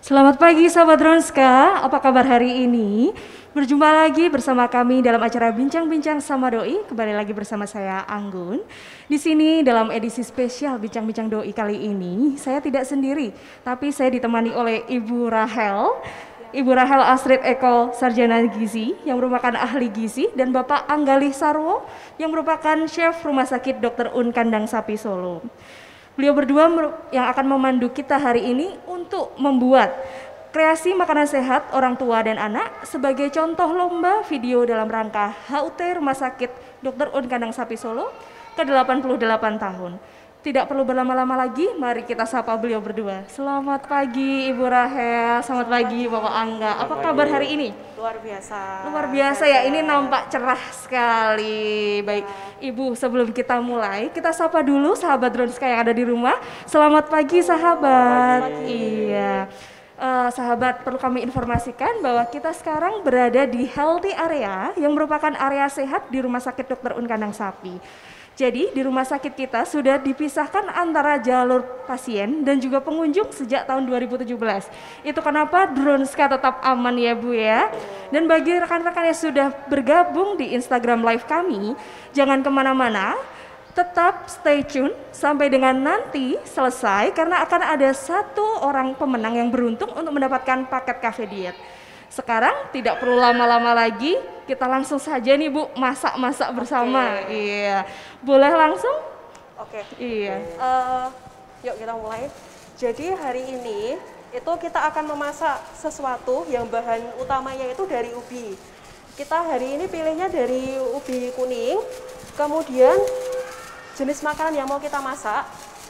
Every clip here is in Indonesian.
Selamat pagi sahabat Ronska, apa kabar hari ini? Berjumpa lagi bersama kami dalam acara Bincang-Bincang sama Doi. Kembali lagi bersama saya Anggun. Di sini dalam edisi spesial Bincang-Bincang Doi kali ini, saya tidak sendiri, tapi saya ditemani oleh Ibu Rahel. Ibu Rahel Astrid Eko Sarjana Gizi yang merupakan ahli gizi, dan Bapak Anggalih Sarwo yang merupakan chef Rumah Sakit Dr. Un Kandang Sapi Solo. Beliau berdua yang akan memandu kita hari ini untuk membuat kreasi makanan sehat orang tua dan anak sebagai contoh lomba video dalam rangka HUT Rumah Sakit Dr. Un Kandang Sapi Solo ke-88 tahun. Tidak perlu berlama-lama lagi, mari kita sapa beliau berdua. Selamat pagi Ibu Rahel, selamat pagi Bapak Angga. Apa kabar hari ini? Luar biasa. Luar biasa ya, ini nampak cerah sekali. Baik, Ibu, sebelum kita mulai, kita sapa dulu sahabat Dronska yang ada di rumah. Selamat pagi sahabat. Iya. Sahabat, perlu kami informasikan bahwa kita sekarang berada di Healthy Area yang merupakan area sehat di Rumah Sakit Dr. Un Kandang Sapi. Jadi di rumah sakit kita sudah dipisahkan antara jalur pasien dan juga pengunjung sejak tahun 2017. Itu kenapa Dronska tetap aman ya Bu ya. Dan bagi rekan-rekan yang sudah bergabung di Instagram Live kami, jangan kemana-mana, tetap stay tune sampai dengan nanti selesai karena akan ada satu orang pemenang yang beruntung untuk mendapatkan paket cafe diet. Sekarang tidak perlu lama-lama lagi, kita langsung saja nih Bu, masak-masak bersama. Iya, boleh langsung? Oke. Iya. Yuk kita mulai. Jadi hari ini itu kita akan memasak sesuatu yang bahan utamanya itu dari ubi. Kita hari ini pilihnya dari ubi kuning. Kemudian jenis makanan yang mau kita masak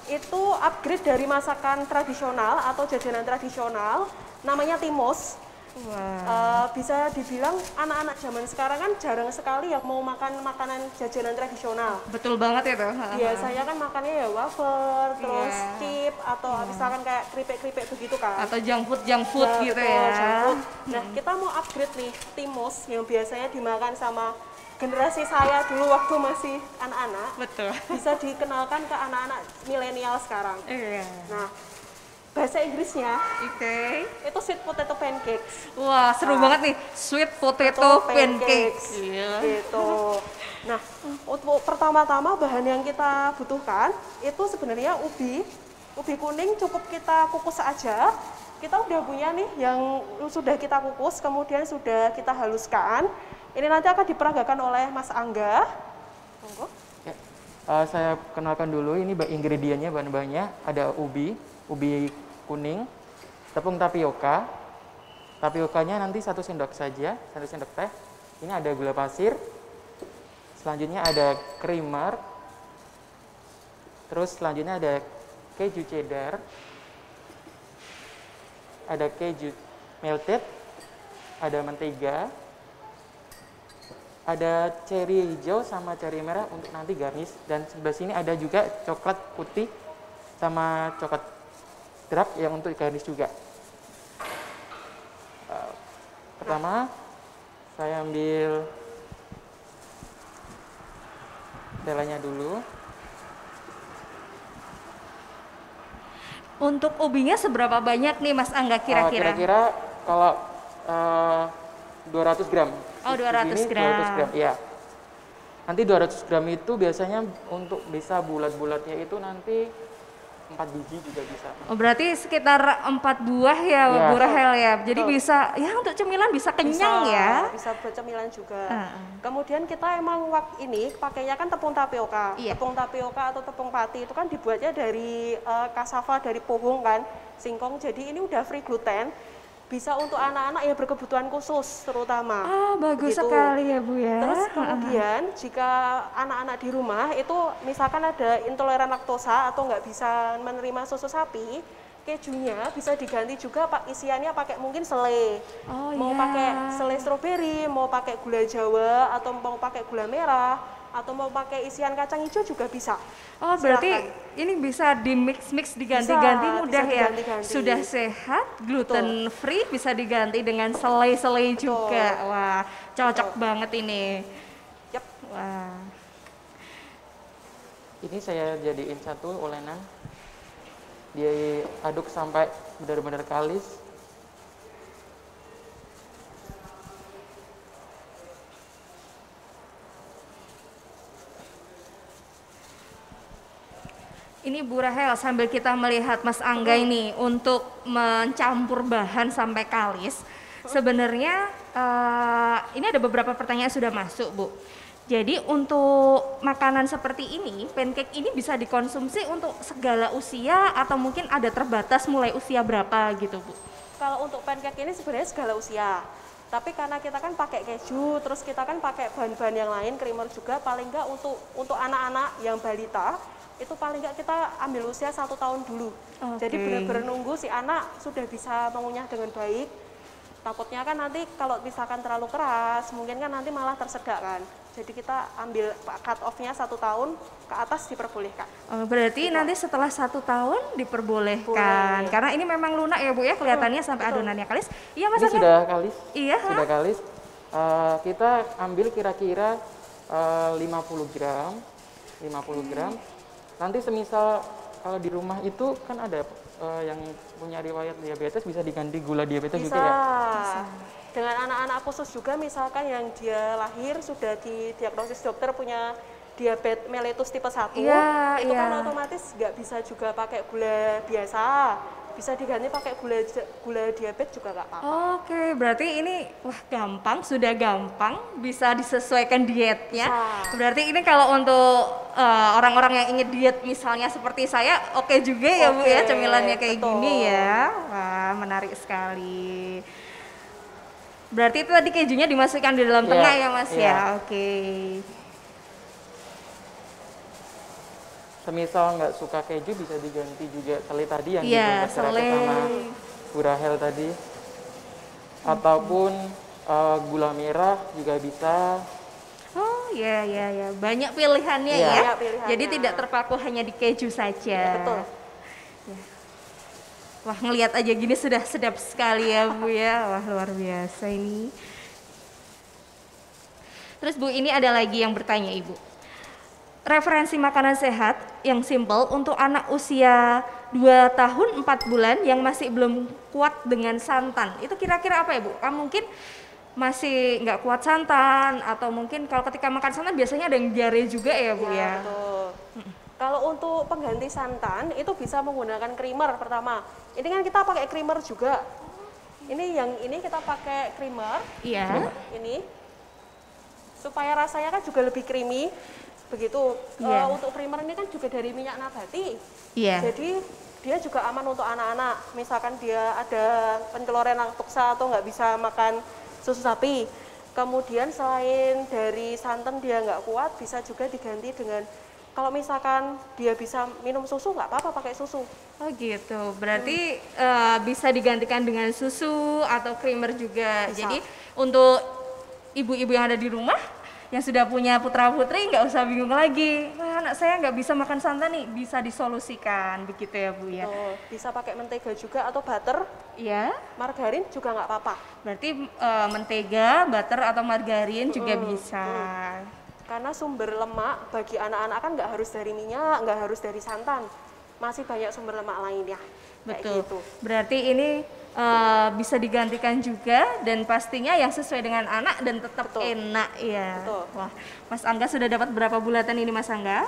itu upgrade dari masakan tradisional atau jajanan tradisional, namanya timus. Wow. Bisa dibilang anak-anak zaman sekarang kan jarang sekali yang mau makan makanan jajanan tradisional. Betul banget ya tuh. Biasanya kan makannya ya wafer, terus Iya. chip, atau misalkan kayak keripik-keripik begitu kan. Atau junk food Nah, gitu betul, ya. junk food. Nah, kita mau upgrade nih timus yang biasanya dimakan sama generasi saya dulu waktu masih anak-anak. Betul. Bisa dikenalkan ke anak-anak milenial sekarang. Iya. Nah, bahasa Inggrisnya Oke. itu sweet potato pancakes. Wah, seru banget nih. Sweet potato pancakes. Iya. Gitu. Nah, untuk pertama-tama bahan yang kita butuhkan itu sebenarnya ubi kuning cukup kita kukus aja. Kita udah punya nih yang sudah kita kukus, kemudian sudah kita haluskan. Ini nanti akan diperagakan oleh Mas Angga. Monggo. Ya, saya kenalkan dulu ini ingredientnya, bahan-bahannya ada ubi kuning, tepung tapioka. Tapiokanya nanti 1 sendok saja, 1 sendok teh. Ini ada gula pasir. Selanjutnya ada creamer. Terus selanjutnya ada keju cheddar. Ada keju melted. Ada mentega. Ada ceri hijau sama ceri merah untuk nanti garnish. Dan sebelah sini ada juga coklat putih sama coklat dark yang untuk garnish juga. Pertama, saya ambil telanya dulu. Untuk ubinya seberapa banyak nih Mas Angga kira-kira? Kira-kira kalau 200 gram. Oh, 200 gram. 200 gram, iya. Nanti 200 gram itu biasanya untuk bisa bulat-bulatnya itu nanti 4 biji juga bisa. Oh, berarti sekitar 4 buah ya, Ya. Bu Rahel ya. Jadi Betul. bisa ya untuk cemilan bisa kenyang ya. Bisa buat cemilan juga. Uh-uh. Kemudian kita emang ini pakainya kan tepung tapioka. Iya. Tepung tapioka atau tepung pati itu kan dibuatnya dari cassava, dari pohon kan, singkong. Jadi ini udah free gluten. Bisa untuk anak-anak yang berkebutuhan khusus terutama. Ah, bagus Begitu. sekali ya Bu ya. Terus kemudian jika anak-anak di rumah itu misalkan ada intoleran laktosa atau nggak bisa menerima susu sapi, kejunya bisa diganti juga Pak, isiannya pakai mungkin selai. Oh, Mau iya. pakai selai stroberi, mau pakai gula Jawa atau mau pakai gula merah atau mau pakai isian kacang hijau juga bisa. Oh, berarti Silakan. ini bisa di mix-mix diganti-ganti Bisa, mudah bisa ya. diganti-ganti. Sudah sehat, gluten free, bisa diganti dengan selai-selai juga. Wah, cocok banget ini. Yap. Wah. Ini saya jadiin satu olenan, diaduk sampai benar-benar kalis. Ini Bu Rahel, sambil kita melihat Mas Angga ini untuk mencampur bahan sampai kalis, sebenarnya ini ada beberapa pertanyaan sudah masuk, Bu. Jadi untuk makanan seperti ini, pancake ini bisa dikonsumsi untuk segala usia atau mungkin ada terbatas mulai usia berapa gitu, Bu? Kalau untuk pancake ini sebenarnya segala usia. Tapi karena kita kan pakai keju, terus kita kan pakai bahan-bahan yang lain, creamer juga, paling nggak untuk anak-anak yang balita, itu paling nggak kita ambil usia 1 tahun dulu. Jadi benar-benar nunggu si anak sudah bisa mengunyah dengan baik. Takutnya kan nanti kalau misalkan terlalu keras, mungkin kan nanti malah tersedak kan. Jadi kita ambil cut off-nya 1 tahun ke atas diperbolehkan. Berarti nanti setelah 1 tahun diperbolehkan. Boleh. Karena ini memang lunak ya Bu ya, kelihatannya sampai adonannya kalis. Iya Mas Ini Angga? sudah kalis. Iya. Sudah kalis. Kita ambil kira-kira 50 gram. 50 gram. Nanti semisal kalau di rumah itu kan ada yang punya riwayat diabetes, bisa diganti gula diabetes Bisa. juga ya? Bisa. Dengan anak-anak khusus juga, misalkan yang dia lahir sudah didiagnosis dokter punya diabetes mellitus tipe 1, Iya, itu kan iya. otomatis nggak bisa juga pakai gula biasa, bisa diganti pakai gula diabetes juga nggak apa-apa. Oke, berarti ini wah gampang, sudah gampang, bisa disesuaikan dietnya. Bisa. Berarti ini kalau untuk orang-orang yang ingin diet misalnya seperti saya, oke juga ya Bu ya, Oke, cemilannya kayak betul. gini ya. Wah, menarik sekali. Berarti itu tadi kejunya dimasukkan di dalam Iya, tengah ya Mas iya. ya. Oke. Semisal nggak suka keju, bisa diganti juga selai tadi yang Iya, dibungkus selai. sama Bu Rahel tadi. Ataupun gula merah juga bisa. Oh iya iya ya, banyak pilihannya Iya. ya. Banyak pilihannya. Jadi tidak terpaku hanya di keju saja. Betul. Wah, ngelihat aja gini sudah sedap sekali ya Bu ya. Wah, luar biasa ini. Terus Bu, ini ada lagi yang bertanya Ibu. Referensi makanan sehat yang simple untuk anak usia 2 tahun 4 bulan yang masih belum kuat dengan santan. Itu kira-kira apa ya Bu? Mungkin masih nggak kuat santan, atau mungkin kalau ketika makan santan biasanya ada yang diare juga ya Bu ya? Betul. Kalau untuk pengganti santan itu bisa menggunakan creamer pertama. Ini kan kita pakai creamer juga. Ini kita pakai creamer. Iya. Ini supaya rasanya kan juga lebih creamy. Begitu. Iya. Untuk creamer ini kan juga dari minyak nabati. Iya. Jadi dia juga aman untuk anak-anak. Misalkan dia ada penceloran laktosa atau nggak bisa makan susu sapi. Kemudian selain dari santan dia nggak kuat, bisa juga diganti dengan, kalau misalkan dia bisa minum susu, nggak apa-apa pakai susu. Oh gitu, berarti bisa digantikan dengan susu atau creamer juga. Bisa. Jadi untuk ibu-ibu yang ada di rumah, yang sudah punya putra-putri nggak usah bingung lagi. Wah, anak saya nggak bisa makan santan nih, bisa disolusikan begitu ya Bu ya? Tuh, bisa pakai mentega juga atau butter, Iya, margarin juga nggak apa-apa. berarti mentega, butter atau margarin juga bisa. Karena sumber lemak bagi anak-anak kan nggak harus dari minyak, nggak harus dari santan. Masih banyak sumber lemak lainnya. Kayak Betul. gitu. Berarti ini bisa digantikan juga dan pastinya yang sesuai dengan anak dan tetap Betul. enak ya. Betul. Wah, Mas Angga sudah dapat berapa bulatan ini Mas Angga?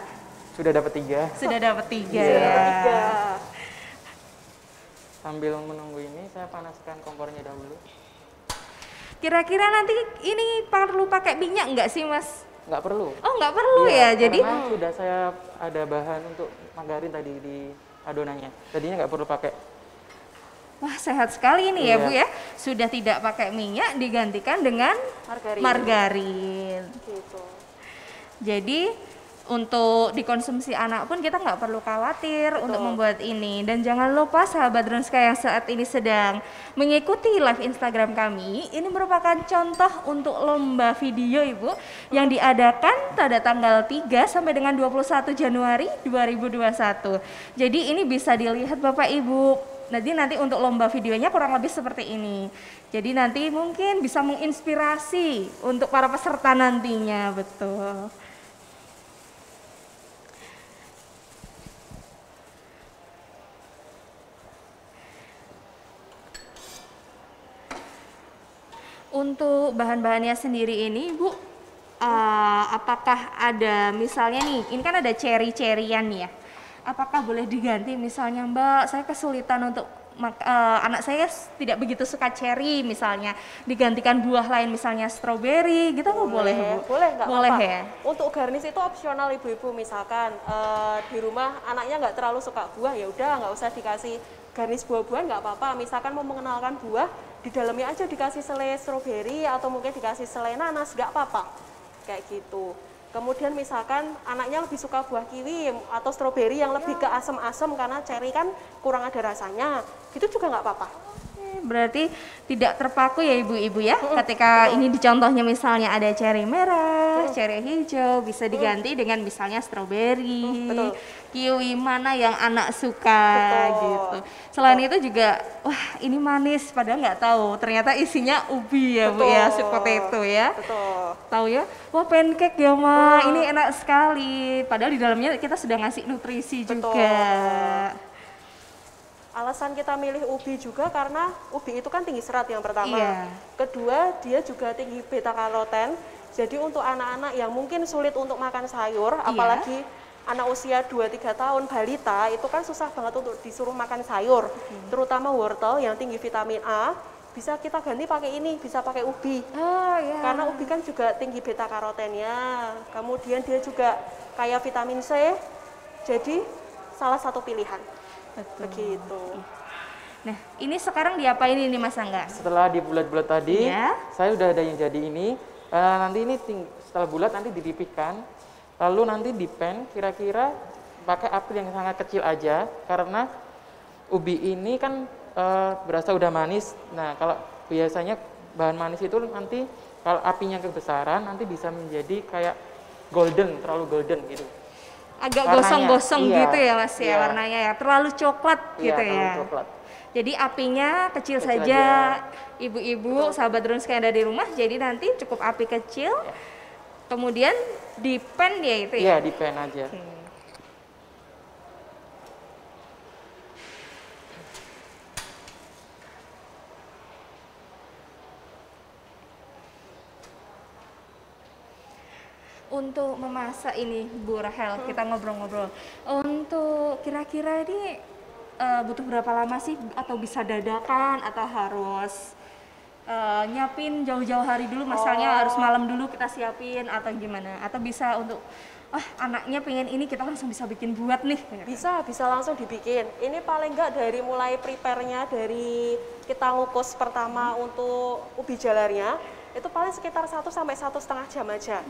Sudah dapat 3. Sudah dapat 3 Iya, ya. tiga. Sambil menunggu ini, saya panaskan kompornya dahulu. Kira-kira nanti ini perlu pakai minyak nggak sih Mas? Nggak perlu. Oh nggak perlu Iya, ya, jadi karena sudah saya ada bahan untuk margarin tadi di adonannya. Tadinya nggak perlu pakai. wah sehat sekali ini ya Iya. Bu ya. Sudah tidak pakai minyak, digantikan dengan Margarin. margarin. Gitu. Jadi untuk dikonsumsi anak pun kita nggak perlu khawatir untuk membuat ini. Dan jangan lupa sahabat Dronska yang saat ini sedang mengikuti live Instagram kami, ini merupakan contoh untuk lomba video Ibu yang diadakan pada tanggal 3 sampai dengan 21 Januari 2021. Jadi ini bisa dilihat Bapak Ibu. Nanti untuk lomba videonya kurang lebih seperti ini. Jadi nanti mungkin bisa menginspirasi untuk para peserta nantinya, betul. Untuk bahan-bahannya sendiri ini, Bu, apakah ada misalnya nih, ini kan ada cherry-cherryan ya. apakah boleh diganti misalnya Mbak, saya kesulitan untuk anak saya tidak begitu suka cherry misalnya, digantikan buah lain misalnya stroberi gitu, apa boleh Bu? Boleh, nggak Boleh apa-apa. ya? Untuk garnish itu opsional ibu-ibu, misalkan di rumah anaknya nggak terlalu suka buah, ya udah nggak usah dikasih garnish buah-buahan, nggak apa-apa. Misalkan mau mengenalkan buah, di dalamnya aja dikasih selai stroberi atau mungkin dikasih selai nanas, nggak apa-apa. Kayak gitu. Kemudian misalkan anaknya lebih suka buah kiwi atau stroberi yang lebih ke asam-asam karena cherry kan kurang ada rasanya, itu juga nggak apa-apa. Berarti tidak terpaku ya ibu-ibu ya, ketika ini di contohnya misalnya ada cherry merah, cherry hijau, bisa diganti dengan misalnya stroberi, Betul. kiwi, mana yang anak suka gitu. Selain itu juga, wah ini manis, padahal nggak tahu ternyata isinya ubi ya Bu ya, sweet potato ya. Betul. Tahu ya, wah pancake ya Ma, ini enak sekali. Padahal di dalamnya kita sudah ngasih nutrisi juga. Alasan kita milih ubi juga karena ubi itu kan tinggi serat yang pertama. Iya. Kedua, dia juga tinggi beta karoten. Jadi untuk anak-anak yang mungkin sulit untuk makan sayur, apalagi anak usia 2-3 tahun balita, itu kan susah banget untuk disuruh makan sayur. Terutama wortel yang tinggi vitamin A, bisa kita ganti pakai ini, bisa pakai ubi. Oh ya. Karena ubi kan juga tinggi beta karotennya. Kemudian dia juga kaya vitamin C. Jadi salah satu pilihan. Betul. Begitu. Nah, ini sekarang diapain ini Mas Angga? Setelah dibulat-bulat tadi, Iya. saya udah ada yang jadi ini. Nanti ini setelah bulat nanti dipipihkan, lalu nanti di pan kira-kira pakai api yang sangat kecil aja, karena ubi ini kan berasa udah manis. Nah, kalau biasanya bahan manis itu nanti kalau apinya kebesaran nanti bisa menjadi kayak golden, terlalu golden gitu. Agak Warnanya, gosong-gosong iya, gitu ya Mas ya iya. warnanya ya, terlalu coklat Iya, gitu terlalu ya. coklat. Jadi apinya kecil Kecil saja, aja. ibu-ibu, sahabat drones yang ada di rumah. Jadi nanti cukup api kecil, kemudian di pan dia itu Iya, ya. di pan aja. Oke. Untuk memasak ini Bu Rahel, kita ngobrol-ngobrol. Untuk kira-kira ini butuh berapa lama sih, atau bisa dadakan atau harus nyiapin jauh-jauh hari dulu, misalnya harus malam dulu kita siapin atau gimana? Atau bisa untuk anaknya pengen ini kita langsung bisa bikin buat nih. Bisa langsung dibikin. Ini paling enggak dari mulai prepare-nya, dari kita ngukus pertama untuk ubi jalarnya, itu paling sekitar 1 sampai 1,5 jam aja.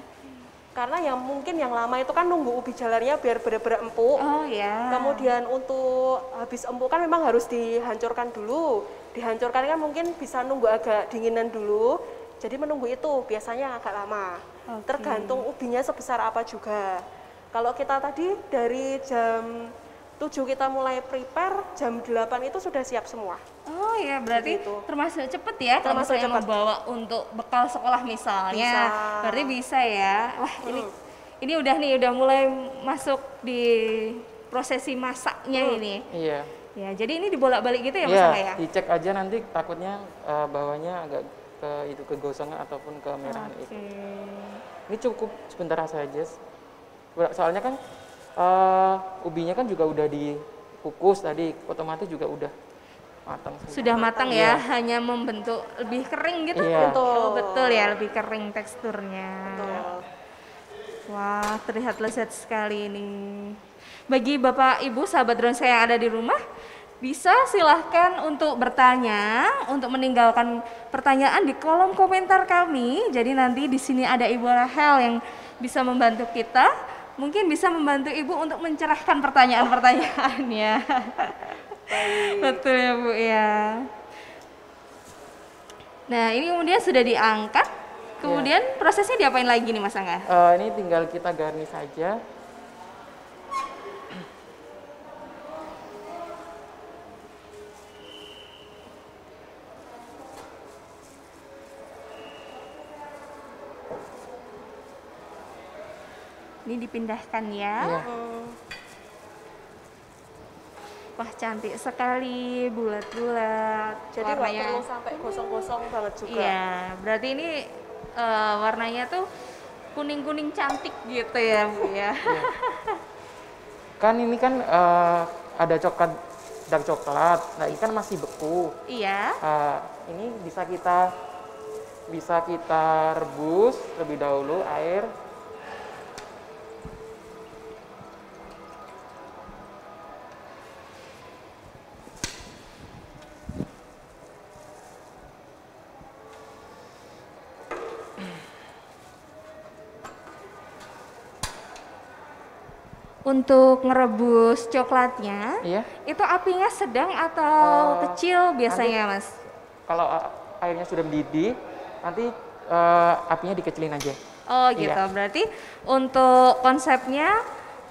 Karena yang mungkin yang lama itu kan nunggu ubi jalarnya biar benar-benar empuk. Oh ya. Kemudian untuk habis empuk kan memang harus dihancurkan dulu. Dihancurkan kan mungkin bisa nunggu agak dinginan dulu. Jadi menunggu itu biasanya agak lama. Oke. Tergantung ubinya sebesar apa juga. Kalau kita tadi dari jam 7 kita mulai prepare, jam 8 itu sudah siap semua. Oh ya, berarti Begitu. termasuk cepet ya kalau Termasuk saya mau cepet. bawa untuk bekal sekolah misalnya. Bisa. Berarti bisa ya. Wah, ini udah mulai masuk di prosesi masaknya ini. Iya. Ya, jadi ini dibolak-balik gitu ya Mas Iya, Angga ya? dicek aja nanti takutnya bawahnya agak ke kegosongan ataupun kemerahan itu. Oke. Ini cukup sebentar saja. Soalnya kan ubinya kan juga udah dikukus tadi, otomatis juga udah matang semua. Sudah matang ya, hanya membentuk lebih kering gitu. Iya. Oh, betul ya, lebih kering teksturnya. Betul. Wah, terlihat lezat sekali ini. Bagi Bapak Ibu sahabat drone saya yang ada di rumah, bisa silahkan untuk bertanya, untuk meninggalkan pertanyaan di kolom komentar kami. Jadi nanti di sini ada Ibu Rahel yang bisa membantu kita. Mungkin bisa membantu Ibu untuk mencerahkan pertanyaan-pertanyaannya. Betul ya Bu ya. Nah ini kemudian sudah diangkat. Kemudian prosesnya diapain lagi nih Mas Angga? Ini tinggal kita garnish saja. Ini dipindahkan ya. Iya. Wah cantik sekali, bulat-bulat. Jadi nggak warnanya. perlu sampai gosong-gosong banget juga. Iya, berarti ini warnanya tuh kuning-kuning cantik gitu ya Bu ya. Kan ini kan ada coklat, dark coklat. Nah ini kan masih beku. Iya. Ini bisa kita rebus lebih dahulu air. Untuk ngerebus coklatnya, Iya. itu apinya sedang atau kecil biasanya, Mas? Kalau airnya sudah mendidih, nanti apinya dikecilin aja. Oh gitu, Iya. berarti untuk konsepnya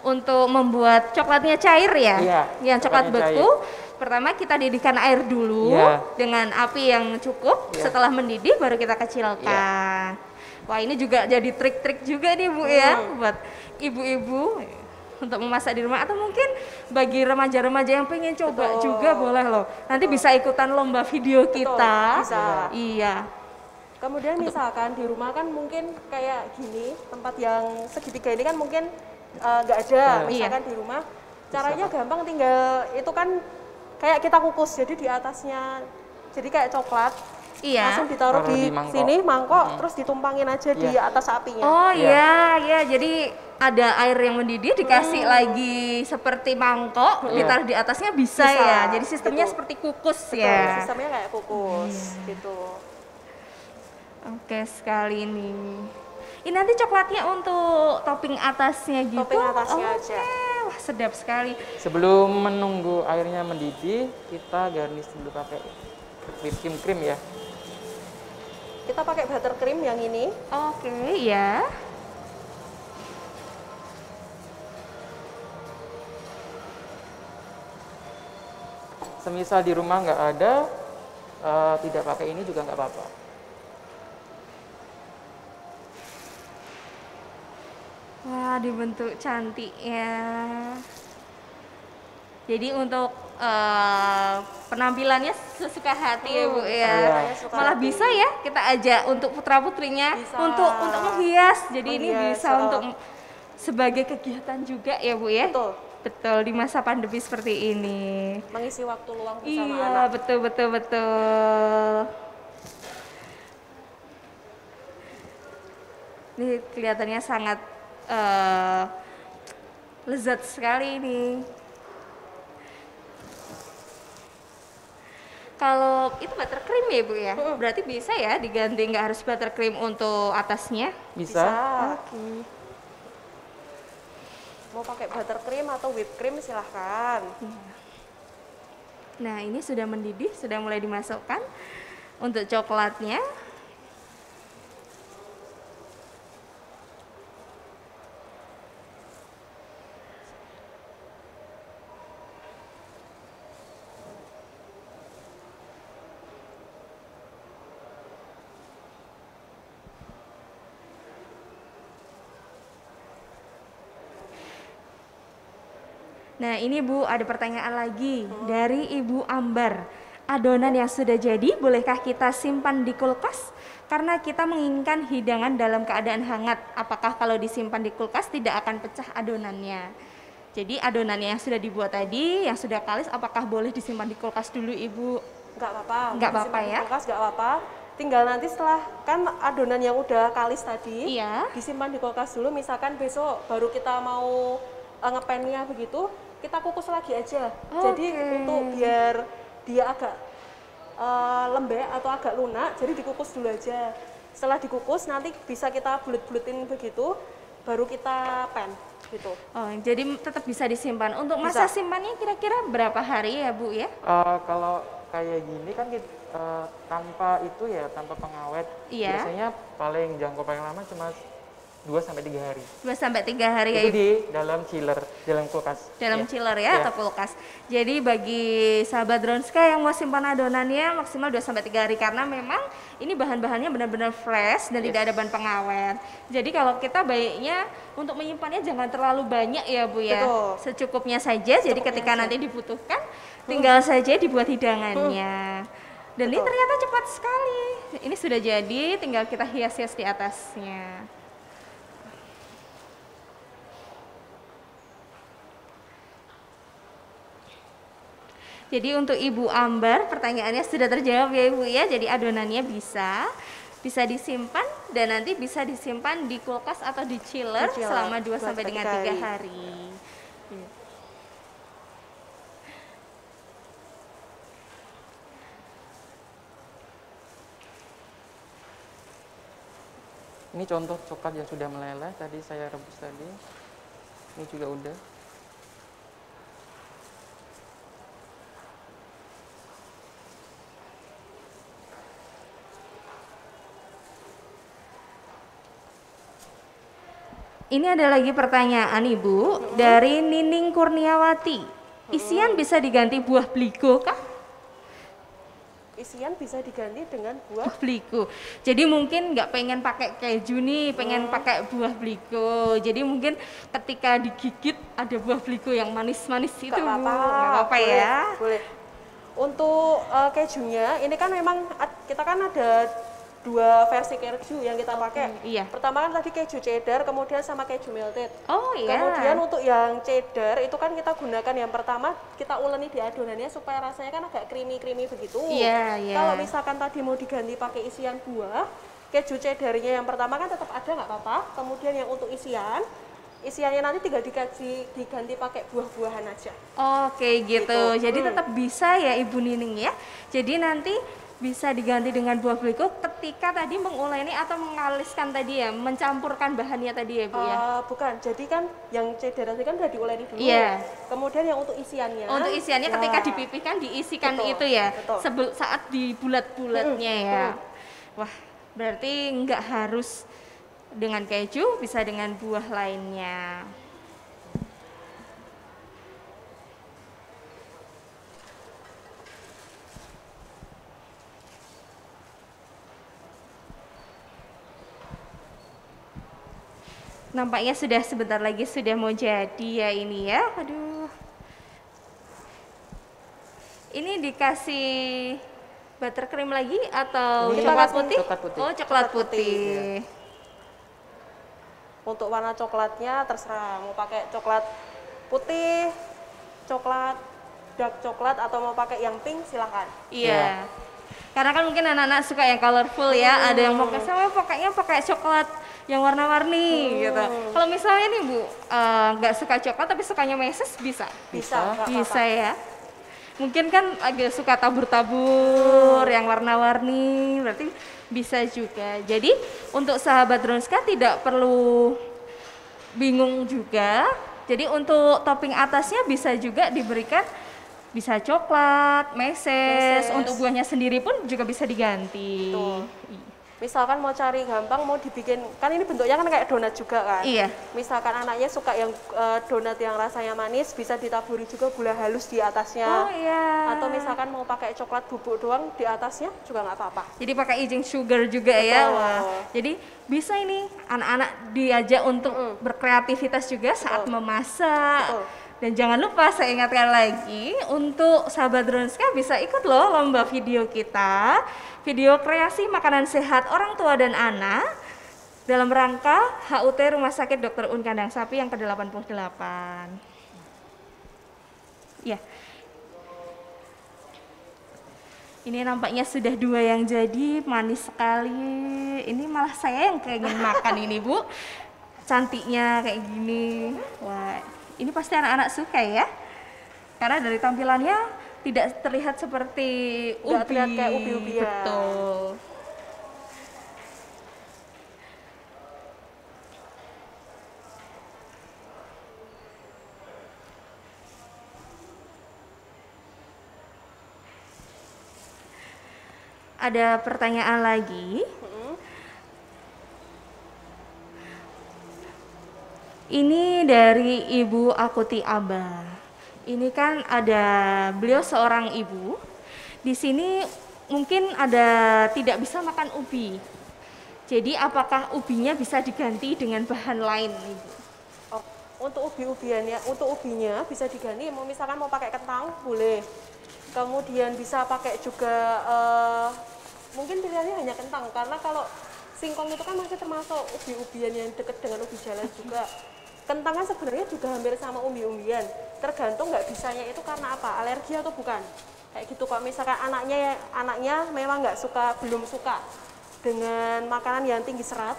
untuk membuat coklatnya cair ya? Iya, Yang coklat coklatnya beku, pertama kita didihkan air dulu Iya. dengan api yang cukup, Iya. setelah mendidih baru kita kecilkan. Wah ini juga jadi trik-trik juga nih Bu ya, buat ibu-ibu untuk memasak di rumah, atau mungkin bagi remaja-remaja yang pengen coba juga boleh loh. Nanti bisa ikutan lomba video kita. bisa. Iya. Kemudian misalkan di rumah kan mungkin kayak gini, tempat yang segitiga ini kan mungkin nggak ada. Misalkan di rumah, caranya gampang, tinggal itu kan kayak kita kukus, jadi di atasnya jadi kayak coklat. Iya. Langsung ditaruh Taruh di di mangkok. sini mangkok, terus ditumpangin aja di atas apinya. Oh Iya. iya, jadi ada air yang mendidih dikasih lagi seperti mangkok, ditaruh di atasnya bisa Bisa, ya. Jadi sistemnya betul. seperti kukus Betul, ya. sistemnya kayak kukus gitu. Oke sekali nih. Ini nanti coklatnya untuk topping atasnya gitu. Topping atasnya Oke, aja. wah sedap sekali. Sebelum menunggu airnya mendidih, kita garnish dulu pakai whipping cream ya. Kita pakai buttercream yang ini. Oke, ya. Semisal di rumah nggak ada, tidak pakai ini juga nggak apa-apa. Wah, dibentuk cantik ya. Jadi untuk penampilannya sesuka hati ya Bu ya. Iya. Suka Malah hati. bisa ya kita ajak untuk putra putrinya Bisa. untuk menghias. Jadi ini Menghias, bisa untuk sebagai kegiatan juga ya Bu ya. Betul. Betul, di masa pandemi seperti ini. Mengisi waktu luang bersama Iya, anak. betul betul betul. Ini kelihatannya sangat lezat sekali ini. Kalau itu buttercream ya Bu ya, berarti bisa ya diganti, nggak harus buttercream untuk atasnya. Bisa. Oke. Mau pakai buttercream atau whipped cream silahkan. Nah ini sudah mendidih, sudah mulai dimasukkan untuk coklatnya. Nah ini Bu, ada pertanyaan lagi dari Ibu Ambar. Adonan yang sudah jadi, bolehkah kita simpan di kulkas? Karena kita menginginkan hidangan dalam keadaan hangat. Apakah kalau disimpan di kulkas tidak akan pecah adonannya? Jadi adonannya yang sudah dibuat tadi, yang sudah kalis, apakah boleh disimpan di kulkas dulu Ibu? Nggak apa-apa. Nggak Disimpan apa-apa di ya? kulkas nggak apa-apa. Tinggal nanti setelah kan adonan yang udah kalis tadi, Iya. disimpan di kulkas dulu. Misalkan besok baru kita mau ngepennya begitu, kita kukus lagi aja. Jadi Oke. untuk biar dia agak lembek atau agak lunak, jadi dikukus dulu aja. Setelah dikukus nanti bisa kita bulet-buletin begitu, baru kita pen gitu. Oh, jadi tetap bisa disimpan. Untuk masa Bisa. simpannya kira-kira berapa hari ya Bu ya? Kalau kayak gini kan tanpa itu ya, tanpa pengawet, Iya. biasanya paling jangkau paling lama cuma 2-3 hari. 2-3 hari ya Itu Ibu? di dalam chiller, dalam kulkas. Dalam Ya. chiller ya, Ya. atau kulkas. Jadi bagi sahabat Dronska yang mau simpan adonannya maksimal 2-3 hari, karena memang ini bahan-bahannya benar-benar fresh dan tidak ada bahan pengawet. Jadi kalau kita baiknya untuk menyimpannya jangan terlalu banyak ya Bu ya. Betul. Secukupnya saja, jadi ketika nanti dibutuhkan tinggal saja dibuat hidangannya. Dan ini Betul. ternyata cepat sekali. Ini sudah jadi, tinggal kita hias-hias di atasnya. Jadi untuk Ibu Ambar pertanyaannya sudah terjawab ya Ibu ya. Jadi adonannya bisa disimpan dan nanti bisa disimpan di kulkas atau di chiller selama 2 sampai dengan 3 hari. Ini contoh coklat yang sudah meleleh, tadi saya rebus tadi. Ini juga udah. Ini ada lagi pertanyaan Ibu dari Nining Kurniawati. Isian bisa diganti buah bligo kah? Isian bisa diganti dengan buah Bligo. Jadi mungkin nggak pengen pakai keju nih, pengen pakai buah bligo. Jadi mungkin ketika digigit ada buah bligo yang manis-manis itu, Bu. Nggak apa-apa ya. Boleh. Untuk kejunya, ini kan memang kita kan ada 2 versi keju yang kita pakai. Iya. Pertama kan tadi keju cheddar, kemudian sama keju melted. Oh iya. Kemudian untuk yang cheddar itu kan kita gunakan yang pertama kita uleni di adonannya supaya rasanya kan agak creamy begitu. Iya, iya. Kalau misalkan tadi mau diganti pakai isian buah, keju cheddarnya yang pertama kan tetap ada nggak apa-apa. Kemudian yang untuk isiannya nanti tinggal diganti pakai buah-buahan aja. Oke gitu. Jadi tetap bisa ya Ibu Nining ya. Jadi nanti bisa diganti dengan buah bligo ketika tadi menguleni atau mengaliskan tadi ya, mencampurkan bahannya tadi ya Bu ya. Bukan, jadi kan yang cheddar tadi kan udah diuleni dulu. Iya. Kemudian yang untuk isiannya. Untuk isiannya ketika dipipihkan diisikan itu ya. Saat di bulat-bulatnya ya. Wah, berarti nggak harus dengan keju, bisa dengan buah lainnya. Nampaknya sudah sebentar lagi sudah mau jadi ya ini ya. Aduh. Ini dikasih buttercream lagi atau Ini coklat putih? coklat putih. Oh, coklat putih. Untuk warna coklatnya terserah mau pakai coklat putih, coklat dark coklat atau mau pakai yang pink silahkan. Iya. Karena kan mungkin anak-anak suka yang colorful ya. Ada yang mau pokoknya pakai coklat yang warna-warni gitu. Kalau misalnya nih Bu, nggak suka coklat tapi sukanya meses bisa? Bisa ya. Mungkin kan agak suka tabur-tabur yang warna-warni, berarti bisa juga. Jadi untuk sahabat Dronska tidak perlu bingung juga. Jadi untuk topping atasnya bisa juga diberikan bisa coklat, meses. Untuk buahnya sendiri pun juga bisa diganti. Misalkan mau cari gampang, mau dibikin, kan ini bentuknya kan kayak donat juga kan? Iya. Misalkan anaknya suka yang donat yang rasanya manis, bisa ditaburi juga gula halus di atasnya. Oh iya. Atau misalkan mau pakai coklat bubuk doang di atasnya juga nggak apa-apa. Jadi pakai icing sugar juga ya. Wah. Jadi bisa ini anak-anak diajak untuk berkreativitas juga saat memasak. Dan jangan lupa saya ingatkan lagi untuk sahabat Dronska bisa ikut loh lomba video kita, video kreasi makanan sehat orang tua dan anak dalam rangka HUT Rumah Sakit Dr. Un Kandang Sapi yang ke-88. Ya. Ini nampaknya sudah 2 yang jadi, manis sekali. Ini malah saya yang pengen makan ini Bu. Cantiknya kayak gini. Wah. Ini pasti anak-anak suka ya, karena dari tampilannya tidak terlihat seperti ubi. Terlihat kayak ubi-ubian. Betul. Ada pertanyaan lagi. Ini dari Ibu Akuti Abah. Ini kan ada beliau seorang ibu. Di sini mungkin ada tidak bisa makan ubi. Jadi apakah ubinya bisa diganti dengan bahan lain, Ibu? Oh, untuk ubinya bisa diganti. Misalkan mau pakai kentang boleh. Kemudian bisa pakai juga mungkin pilihannya hanya kentang karena kalau singkong itu kan masih termasuk ubi-ubian yang dekat dengan ubi jalan juga. Kentang kan sebenarnya juga hampir sama umbi-umbian. Tergantung nggak bisanya itu karena apa? Alergi atau bukan? Kayak gitu. Kalau misalkan anaknya memang nggak suka, belum suka dengan makanan yang tinggi serat,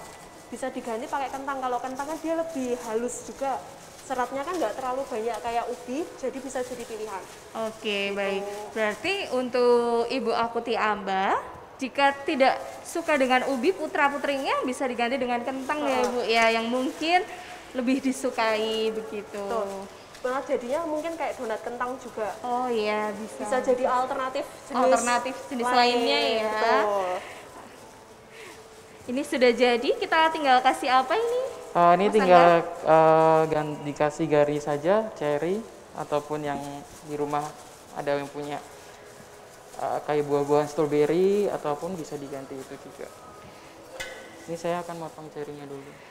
bisa diganti pakai kentang. Kalau kentang kan dia lebih halus juga. Seratnya kan nggak terlalu banyak kayak ubi, jadi bisa jadi pilihan. Oke, baik. Berarti untuk Ibu Akuti Amba, jika tidak suka dengan ubi, putra-putrinya bisa diganti dengan kentang ya Ibu ya, yang mungkin lebih disukai begitu. Donat jadinya mungkin kayak donat kentang juga. Oh iya, bisa. Bisa jadi alternatif jenis lainnya ya. Betul. Ini sudah jadi, kita tinggal kasih apa ini? Ini tinggal dikasih garis saja, cherry ataupun yang di rumah ada yang punya kayak buah-buahan strawberry ataupun bisa diganti itu juga. Ini saya akan motong cherry-nya dulu.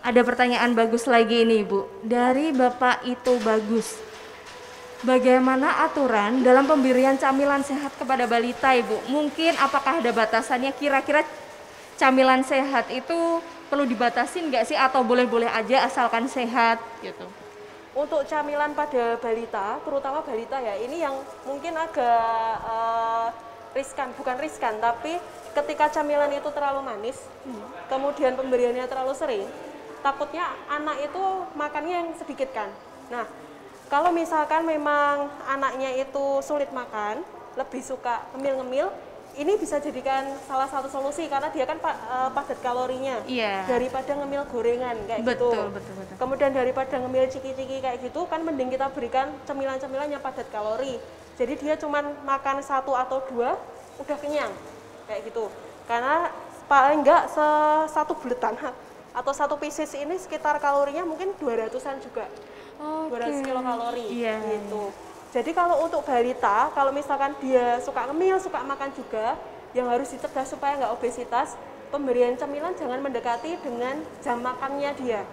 Ada pertanyaan bagus lagi nih Bu, dari Bapak Itu Bagus. Bagaimana aturan dalam pemberian camilan sehat kepada balita Ibu? Mungkin apakah ada batasannya, kira-kira camilan sehat itu perlu dibatasin nggak sih atau boleh-boleh aja asalkan sehat gitu? Untuk camilan pada balita, terutama balita ya, ini yang mungkin agak riskan, bukan riskan, tapi ketika camilan itu terlalu manis, kemudian pemberiannya terlalu sering, takutnya anak itu makannya yang sedikit kan. Nah, kalau misalkan memang anaknya itu sulit makan, lebih suka ngemil-ngemil, ini bisa jadikan salah satu solusi karena dia kan padat kalorinya. Iya. Daripada ngemil gorengan kayak gitu. Betul. Kemudian daripada ngemil ciki-ciki kayak gitu, kan mending kita berikan cemilan-cemilan yang padat kalori. Jadi dia cuman makan 1 atau 2 udah kenyang kayak gitu. Karena paling enggak satu buletan atau 1 pieces ini sekitar kalorinya mungkin 200-an juga. 200 kilokalori gitu. Jadi kalau untuk balita, kalau misalkan dia suka ngemil, suka makan juga, yang harus dicegah supaya nggak obesitas, pemberian cemilan jangan mendekati dengan jam makannya dia.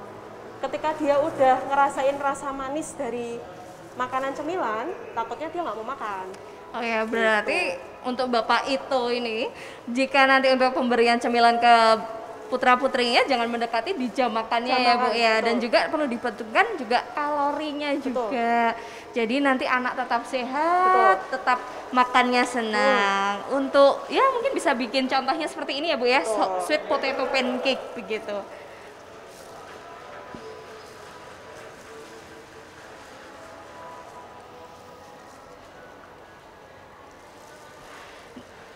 Ketika dia udah ngerasain rasa manis dari makanan cemilan, takutnya dia nggak mau makan. Oh ya, berarti untuk Bapak Itu ini, jika nanti untuk pemberian cemilan ke putra-putrinya jangan mendekati di jam makannya ya Bu ya, dan juga perlu diperhitungkan juga kalorinya juga. Jadi nanti anak tetap sehat, tetap makannya senang. Untuk ya mungkin bisa bikin contohnya seperti ini ya Bu ya, sweet potato pancake begitu.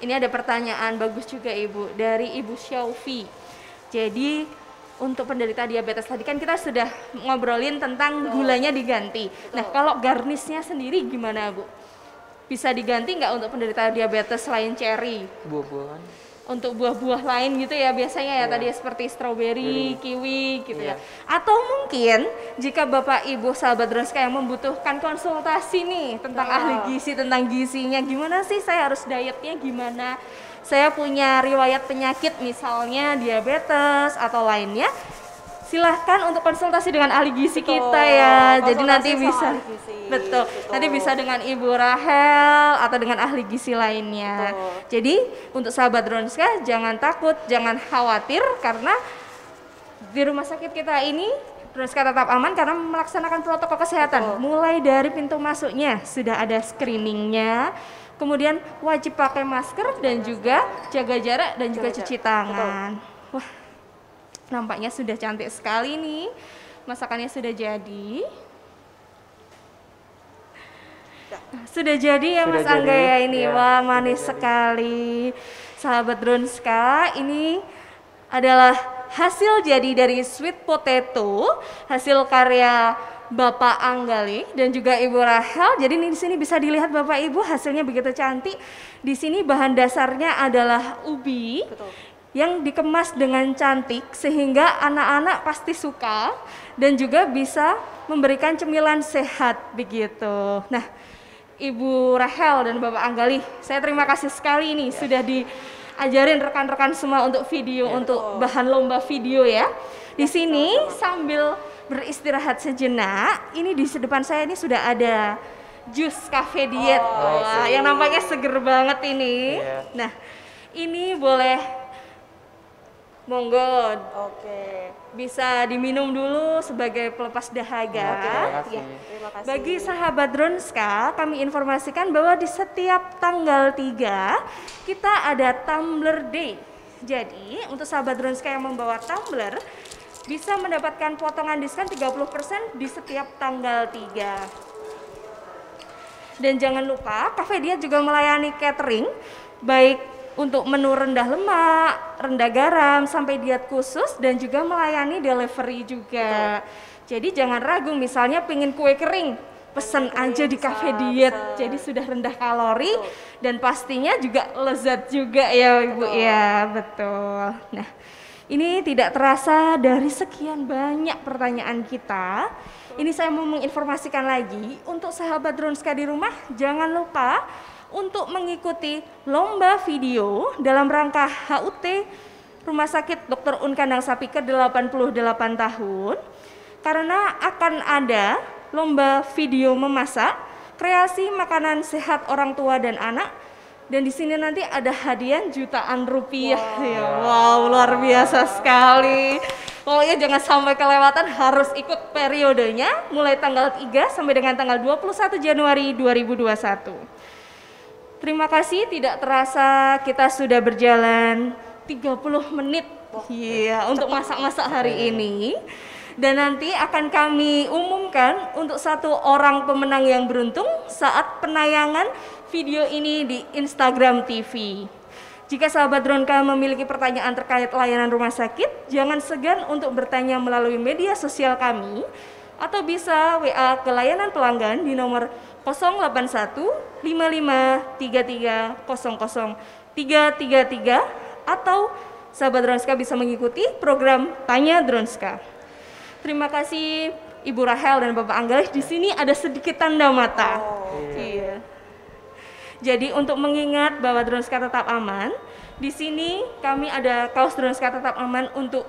Ini ada pertanyaan bagus juga Ibu, dari Ibu Syaufi. Jadi untuk penderita diabetes tadi kan kita sudah ngobrolin tentang gulanya diganti. Nah kalau garnisnya sendiri gimana Bu? Bisa diganti nggak untuk penderita diabetes selain cherry? Buah-buahan. Untuk buah-buah lain gitu ya biasanya ya tadi seperti strawberry, kiwi gitu ya. Atau mungkin jika Bapak Ibu sahabat Dronska yang membutuhkan konsultasi nih tentang ahli gizi, tentang gizinya gimana sih saya harus dietnya gimana? Saya punya riwayat penyakit misalnya diabetes atau lainnya, silahkan untuk konsultasi dengan ahli gizi kita ya. Jadi nanti bisa, nanti bisa dengan Ibu Rahel atau dengan ahli gizi lainnya. Jadi untuk sahabat Dronska jangan takut, jangan khawatir karena di rumah sakit kita ini Dronska tetap aman karena melaksanakan protokol kesehatan. Mulai dari pintu masuknya sudah ada screeningnya. Kemudian wajib pakai masker dan juga jaga jarak dan juga cuci tangan. Wah, nampaknya sudah cantik sekali nih. Masakannya sudah jadi. Sudah jadi ya Mas Angga ya ini. Wah, manis sekali. Sahabat Dronska, ini adalah hasil jadi dari sweet potato, hasil karya Bapak Anggali dan juga Ibu Rahel. Jadi di sini bisa dilihat Bapak Ibu hasilnya begitu cantik. Di sini bahan dasarnya adalah ubi yang dikemas dengan cantik sehingga anak-anak pasti suka dan juga bisa memberikan cemilan sehat begitu. Nah, Ibu Rahel dan Bapak Anggali, saya terima kasih sekali ini sudah ajarin rekan-rekan semua untuk video, untuk bahan lomba video ya. Di sini sambil beristirahat sejenak, ini di depan saya ini sudah ada jus cafe diet. Wah, yang nampaknya seger banget ini. Nah, ini boleh, monggo. Oke. Bisa diminum dulu sebagai pelepas dahaga. Terima Terima kasih. Bagi sahabat Dronska, kami informasikan bahwa di setiap tanggal 3 kita ada Tumbler Day. Jadi, untuk sahabat Dronska yang membawa tumbler bisa mendapatkan potongan diskon 30% di setiap tanggal 3. Dan jangan lupa, Cafe Diet juga melayani catering, baik untuk menu rendah lemak, rendah garam, sampai diet khusus, dan juga melayani delivery juga. Jadi jangan ragu, misalnya pengen kue kering, pesen aja di Cafe Diet. Jadi sudah rendah kalori dan pastinya juga lezat juga ya Ibu ya, betul. Nah, ini tidak terasa dari sekian banyak pertanyaan kita. Ini saya mau menginformasikan lagi untuk sahabat Dronska di rumah, jangan lupa untuk mengikuti lomba video dalam rangka HUT Rumah Sakit Dr. Un Kandang Sapi ke-88 tahun, karena akan ada lomba video memasak kreasi makanan sehat orang tua dan anak, dan di sini nanti ada hadiah jutaan rupiah. Wow, luar biasa sekali. Pokoknya jangan sampai kelewatan, harus ikut periodenya mulai tanggal 3 sampai dengan tanggal 21 Januari 2021. Terima kasih, tidak terasa kita sudah berjalan 30 menit untuk masak-masak hari ini. Dan nanti akan kami umumkan untuk 1 orang pemenang yang beruntung saat penayangan video ini di Instagram TV. Jika sahabat Dronka memiliki pertanyaan terkait layanan rumah sakit, jangan segan untuk bertanya melalui media sosial kami, atau bisa WA ke layanan pelanggan di nomor 081 55 33 00 333, atau sahabat Dronska bisa mengikuti program Tanya Dronska. Terima kasih Ibu Rahel dan Bapak Angga. Di sini ada sedikit tanda mata. Iya. Jadi untuk mengingat bahwa Dronska tetap aman, di sini kami ada kaos Dronska tetap aman untuk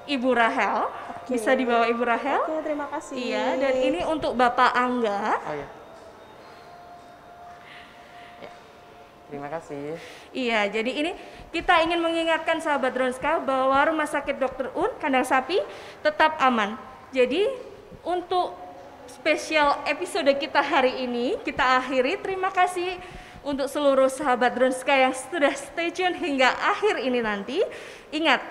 Ibu Rahel. Bisa dibawa Ibu Rahel. Oke, terima kasih. Iya, dan ini untuk Bapak Angga. Oh ya. Terima kasih. Iya, jadi ini kita ingin mengingatkan sahabat Dronska bahwa Rumah Sakit Dr. Un Kandang Sapi tetap aman. Jadi untuk spesial episode kita hari ini kita akhiri. Terima kasih untuk seluruh sahabat Dronska yang sudah stay tune hingga akhir ini nanti. Ingat,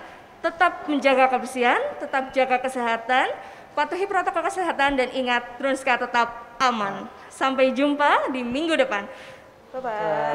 tetap menjaga kebersihan, tetap jaga kesehatan, patuhi protokol kesehatan, dan ingat Dronska tetap aman. Sampai jumpa di minggu depan. Bye-bye.